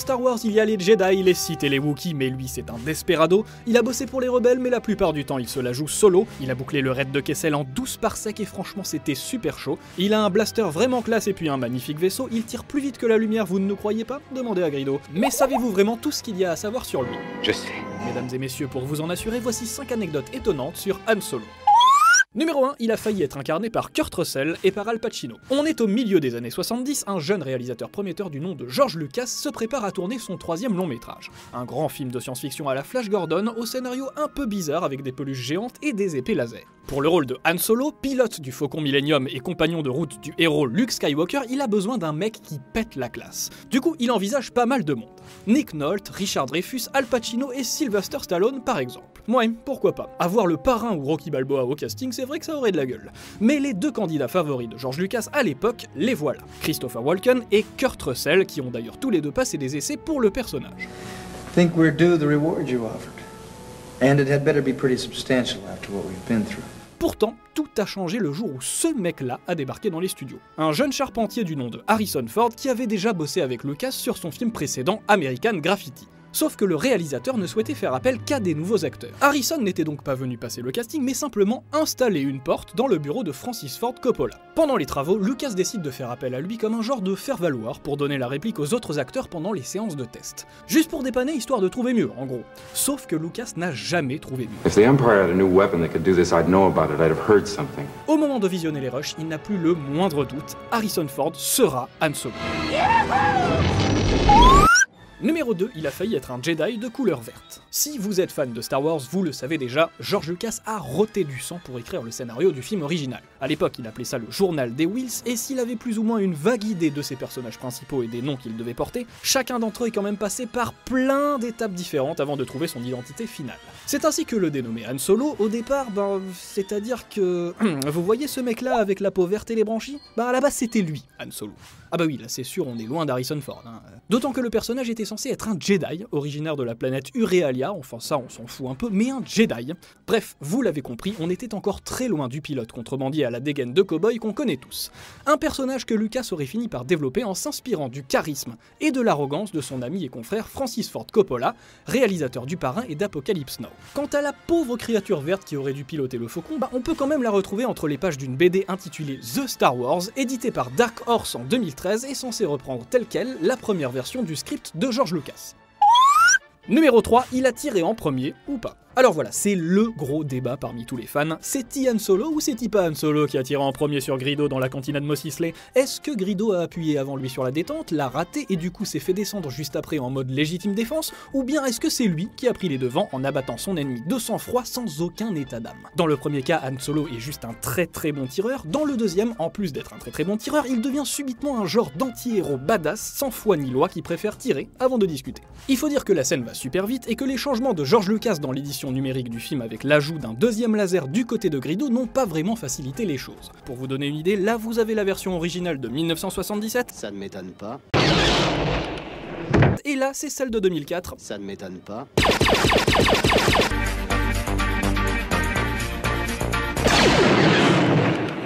Star Wars, il y a les Jedi, les Sith et les Wookiees, mais lui c'est un desperado. Il a bossé pour les rebelles, mais la plupart du temps il se la joue solo. Il a bouclé le raid de Kessel en 12 parsecs et franchement c'était super chaud. Il a un blaster vraiment classe et puis un magnifique vaisseau. Il tire plus vite que la lumière, vous ne nous croyez pas? Demandez à Greedo. Mais savez-vous vraiment tout ce qu'il y a à savoir sur lui? Je sais. Mesdames et messieurs, pour vous en assurer, voici 5 anecdotes étonnantes sur Han Solo. Numéro 1, il a failli être incarné par Kurt Russell et par Al Pacino. On est au milieu des années 70, un jeune réalisateur prometteur du nom de George Lucas se prépare à tourner son 3e long métrage. Un grand film de science-fiction à la Flash Gordon, au scénario un peu bizarre avec des peluches géantes et des épées laser. Pour le rôle de Han Solo, pilote du Faucon Millennium et compagnon de route du héros Luke Skywalker, il a besoin d'un mec qui pète la classe. Du coup, il envisage pas mal de monde. Nick Nolte, Richard Dreyfuss, Al Pacino et Sylvester Stallone par exemple. Ouais, pourquoi pas. Avoir le parrain ou Rocky Balboa au casting, c'est vrai que ça aurait de la gueule. Mais les deux candidats favoris de George Lucas à l'époque, les voilà. Christopher Walken et Kurt Russell, qui ont d'ailleurs tous les deux passé des essais pour le personnage. Think we're due the reward you offered. And it had better be pretty substantial after what we've been through. Pourtant, tout a changé le jour où ce mec-là a débarqué dans les studios. Un jeune charpentier du nom de Harrison Ford qui avait déjà bossé avec Lucas sur son film précédent American Graffiti. Sauf que le réalisateur ne souhaitait faire appel qu'à des nouveaux acteurs. Harrison n'était donc pas venu passer le casting, mais simplement installer une porte dans le bureau de Francis Ford Coppola. Pendant les travaux, Lucas décide de faire appel à lui comme un genre de faire-valoir pour donner la réplique aux autres acteurs pendant les séances de test. Juste pour dépanner, histoire de trouver mieux, en gros. Sauf que Lucas n'a jamais trouvé mieux. If the Empire had a new weapon that could do this, I'd know about it. I'd have heard something. Au moment de visionner les rushs, il n'a plus le moindre doute, Harrison Ford sera Han Solo. Numéro 2, il a failli être un Jedi de couleur verte. Si vous êtes fan de Star Wars, vous le savez déjà, George Lucas a roté du sang pour écrire le scénario du film original. À l'époque, il appelait ça le journal des Whills, et s'il avait plus ou moins une vague idée de ses personnages principaux et des noms qu'il devait porter, chacun d'entre eux est quand même passé par plein d'étapes différentes avant de trouver son identité finale. C'est ainsi que le dénommé Han Solo, au départ, c'est-à-dire que... vous voyez ce mec-là avec la peau verte et les branchies? À la base c'était lui, Han Solo. Ah bah oui, là c'est sûr, on est loin d'Harrison Ford. D'autant que le personnage était censé être un Jedi, originaire de la planète Urealia, enfin ça on s'en fout un peu, mais un Jedi. Bref, vous l'avez compris, on était encore très loin du pilote contrebandier à la dégaine de cow-boy qu'on connaît tous. Un personnage que Lucas aurait fini par développer en s'inspirant du charisme et de l'arrogance de son ami et confrère Francis Ford Coppola, réalisateur du Parrain et d'Apocalypse Now. Quant à la pauvre créature verte qui aurait dû piloter le Faucon, on peut quand même la retrouver entre les pages d'une BD intitulée The Star Wars, éditée par Dark Horse en 2013 et censée reprendre telle quelle la première version du script de George Lucas. Numéro 3, il a tiré en premier ou pas. Alors voilà, c'est le gros débat parmi tous les fans. C'est-il Han Solo ou c'est-il pas Han Solo qui a tiré en premier sur Greedo dans la cantina de Mos Eisley? Est-ce que Greedo a appuyé avant lui sur la détente, l'a raté et du coup s'est fait descendre juste après en mode légitime défense? Ou bien est-ce que c'est lui qui a pris les devants en abattant son ennemi de sang-froid sans aucun état d'âme? Dans le premier cas, Han Solo est juste un très bon tireur. Dans le deuxième, en plus d'être un très bon tireur, il devient subitement un genre d'anti-héros badass sans foi ni loi qui préfère tirer avant de discuter. Il faut dire que la scène va super vite et que les changements de George Lucas dans l'édition numérique du film avec l'ajout d'un deuxième laser du côté de Greedo n'ont pas vraiment facilité les choses. Pour vous donner une idée, là vous avez la version originale de 1977. Ça ne m'étonne pas. Et là c'est celle de 2004. Ça ne m'étonne pas.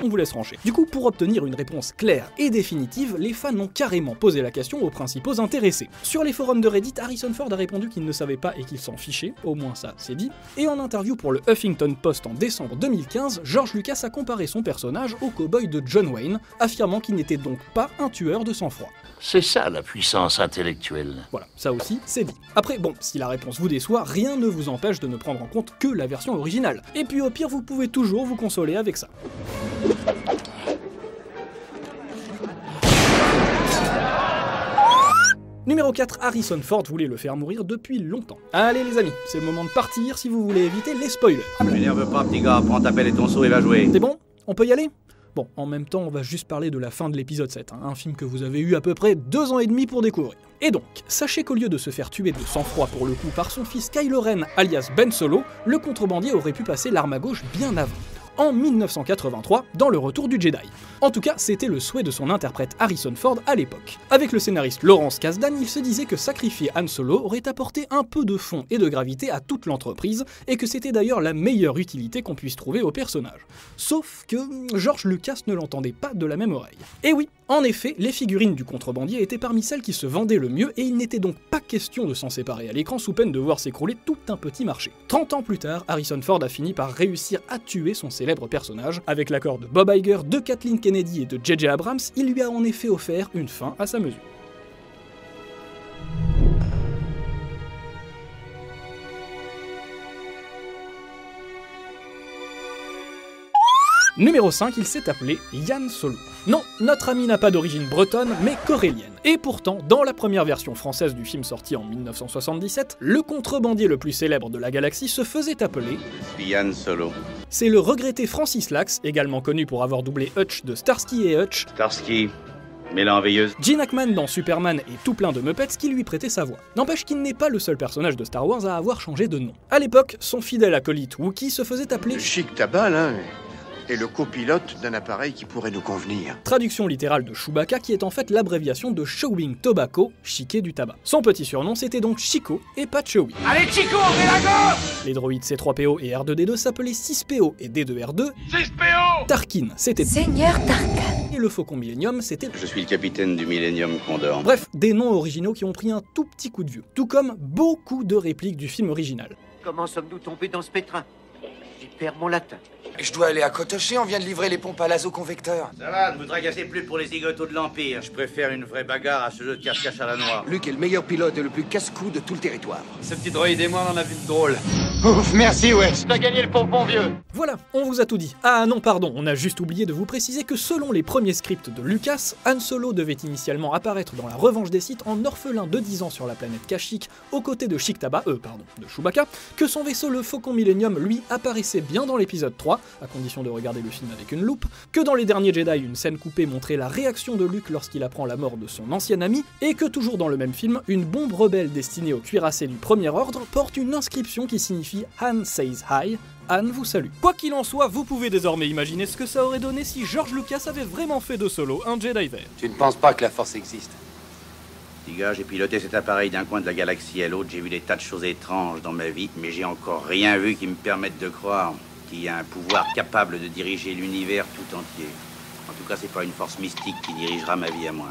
On vous laisse trancher. Du coup, pour obtenir une réponse claire et définitive, les fans ont carrément posé la question aux principaux intéressés. Sur les forums de Reddit, Harrison Ford a répondu qu'il ne savait pas et qu'il s'en fichait, au moins ça c'est dit, et en interview pour le Huffington Post en décembre 2015, George Lucas a comparé son personnage au cow-boy de John Wayne, affirmant qu'il n'était donc pas un tueur de sang-froid. C'est ça la puissance intellectuelle. Voilà, ça aussi, c'est dit. Après, bon, si la réponse vous déçoit, rien ne vous empêche de ne prendre en compte que la version originale. Et puis au pire, vous pouvez toujours vous consoler avec ça. Numéro 4, Harrison Ford voulait le faire mourir depuis longtemps. Allez les amis, c'est le moment de partir si vous voulez éviter les spoilers. M'énerve pas petit gars, prends ta pelle et ton seau et va jouer. C'est bon? On peut y aller? Bon, en même temps, on va juste parler de la fin de l'épisode 7, un film que vous avez eu à peu près 2 ans et demi pour découvrir. Et donc, sachez qu'au lieu de se faire tuer de sang-froid pour le coup par son fils Kylo Ren alias Ben Solo, le contrebandier aurait pu passer l'arme à gauche bien avant. en 1983 dans Le Retour du Jedi. En tout cas, c'était le souhait de son interprète Harrison Ford à l'époque. Avec le scénariste Lawrence Kasdan, il se disait que sacrifier Han Solo aurait apporté un peu de fond et de gravité à toute l'entreprise, et que c'était d'ailleurs la meilleure utilité qu'on puisse trouver au personnage. Sauf que George Lucas ne l'entendait pas de la même oreille. Et oui, en effet, les figurines du contrebandier étaient parmi celles qui se vendaient le mieux, et il n'était donc pas question de s'en séparer à l'écran sous peine de voir s'écrouler tout un petit marché. 30 ans plus tard, Harrison Ford a fini par réussir à tuer son célèbre personnage. Avec l'accord de Bob Iger, de Kathleen Kennedy et de J.J. Abrams, il lui a en effet offert une fin à sa mesure. Numéro 5, il s'est appelé Han Solo. Non, notre ami n'a pas d'origine bretonne, mais corélienne. Et pourtant, dans la première version française du film sorti en 1977, le contrebandier le plus célèbre de la galaxie se faisait appeler... Je suis Han Solo. C'est le regretté Francis Lax, également connu pour avoir doublé Hutch de Starsky et Hutch, Starsky, Mélan veilleuse. Gene Hackman dans Superman et tout plein de Muppets qui lui prêtaient sa voix. N'empêche qu'il n'est pas le seul personnage de Star Wars à avoir changé de nom. À l'époque, son fidèle acolyte Wookiee se faisait appeler... Le chic tabac, là, est le copilote d'un appareil qui pourrait nous convenir. Traduction littérale de Chewbacca qui est en fait l'abréviation de Chewing Tobacco, chiqué du tabac. Son petit surnom c'était donc Chico et pas Chewie. Allez Chico, on fait la gauche. Les droïdes C3PO et R2D2 s'appelaient 6PO et D2R2. 6PO. Tarkin, c'était... Seigneur Tarkin. Et le Faucon Millenium, c'était... Je suis le capitaine du Millennium Condor. Bref, des noms originaux qui ont pris un tout petit coup de vieux. Tout comme beaucoup de répliques du film original. Comment sommes-nous tombés dans ce pétrin? J'y perds mon latin. Je dois aller à Kotoché, on vient de livrer les pompes à l'azoconvecteur. Ça va, ne vous tracassez plus pour les zigotos de l'Empire. Je préfère une vraie bagarre à ce jeu de cache-cache à la noire. Luc est le meilleur pilote et le plus casse-cou de tout le territoire. Ce petit droïde et moi, on en a vu de drôle. Ouf, merci, Wes. T'as gagné le pompon vieux. Voilà, on vous a tout dit. Ah non, pardon, on a juste oublié de vous préciser que selon les premiers scripts de Lucas, Han Solo devait initialement apparaître dans La Revanche des Sith en orphelin de 10 ans sur la planète Kashyyyk, aux côtés de de Chewbacca, que son vaisseau le Faucon Millenium, lui, apparaissait bien dans l'épisode 3, à condition de regarder le film avec une loupe, que dans Les Derniers Jedi, une scène coupée montrait la réaction de Luke lorsqu'il apprend la mort de son ancien ami, et que toujours dans le même film, une bombe rebelle destinée aux cuirassés du Premier Ordre porte une inscription qui signifie Han says hi, Han vous salue. Quoi qu'il en soit, vous pouvez désormais imaginer ce que ça aurait donné si George Lucas avait vraiment fait de Solo un Jedi vert. Tu ne penses pas que la force existe? Petit gars, j'ai piloté cet appareil d'un coin de la galaxie à l'autre, j'ai vu des tas de choses étranges dans ma vie, mais j'ai encore rien vu qui me permette de croire qu'il y a un pouvoir capable de diriger l'univers tout entier. En tout cas, c'est pas une force mystique qui dirigera ma vie à moi.